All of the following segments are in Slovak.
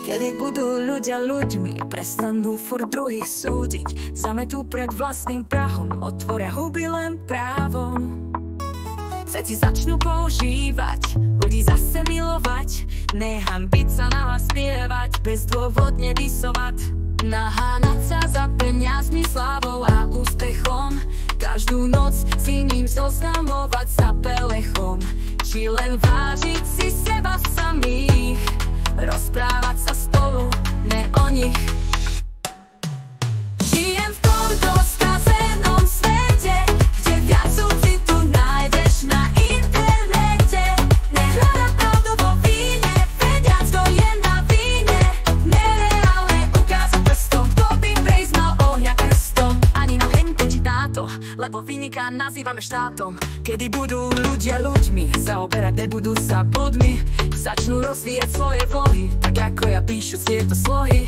Kedy budú ľudia ľuďmi, prestanú furt druhých súdiť, zametú pred vlastným prahom, otvoria huby len právom. Všetci začnú používať, ľudí zase milovať, nehanbiť sa na vás spievať, bezdôvodne disovať, naháňať sa za peniazmi, slávou a úspechom, každú noc s iným zoznamovať za pelechom, či len vážiť si seba samých, rozprávať sa spolu, ne o nich. Žijem v tomto skazenom svete, kde viac citu nájdeš na internete. Nehľadám pravdu vo víne, vediac, kto je na víne. Nereálne ukázať prstom, kto by prejsmal ohňa krstom. Ani na hente či táto, lebo vyniká nazývame štátom. Kedy budú ľudia ľuďmi, zaoberať nebudú sa bludmi, začnú rozvíjať svoje vlohy, tak ako ja píšu tieto slohy.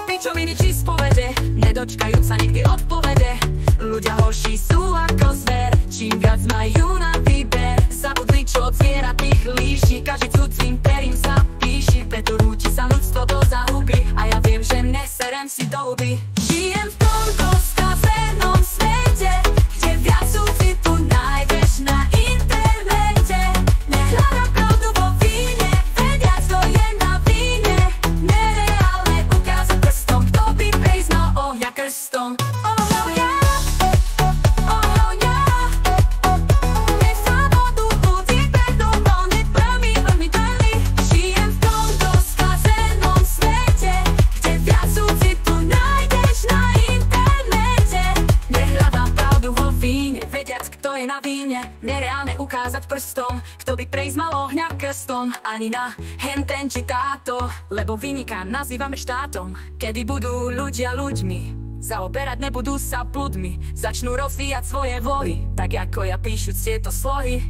Pičoviny či spovede, nedočkajú sa nikdy odpovede. Ľudia horší sú ako zver, čím viac majú na výber. Zabudli, čo od zvierat ich líši, každý cudzím perím sa píši, preto rúti sa ľudstvo do záhuby, a ja viem, že neserem si do huby. Žijem v tomto skazenom svete, kde viac citu nájdeš na internete. Nehľadám pravdu vo víne, vediac, kto je na víne. Nereálne ukázať prstom, kto by prejsmal ohňa krstom. Oh yeah, oh yeah. Nech sa vodu ľudí prehnú, voľne veľmi dali. Žijem v tomto skazenom svete, kde viac citu nájdeš na internete. Nehľadám pravdu vo víne, vediac, kto je na víne. Nereálne ukázať prstom, kto by prejsmal ohňa krstom. Ani na henten či táto, lebo vyniká nazývame štátom. Kedy budú ľudia ľuďmi, zaoberať nebudú sa bludmi, začnú rozvíjať svoje vlohy, tak ako ja píšu tieto slohy.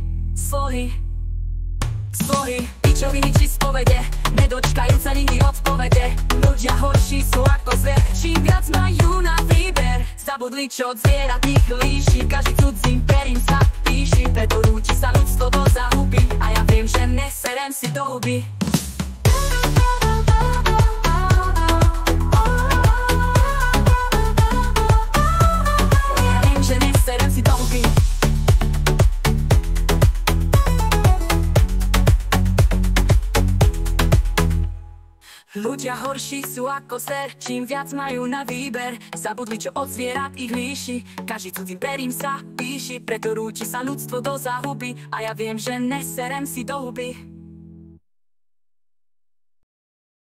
Pičoviny či spovede, nedočkajú sa nikdy odpovede. Ľudia horší sú ako zver, čím viac majú na výber. Zabudli, čo od zvierat ich líši, každý cudzím perím sa píši, preto rúti sa ľudstvo do záhuby, a ja viem, že neserem si do huby. Ja viem, že neserem si do huby. Ľudia horší sú ako zver, čím viac majú na výber. Zabudli, čo od zvierat ich líši, každý cudzím perím sa píši, preto rúti sa ľudstvo do záhuby, a ja viem, že neserem si do huby.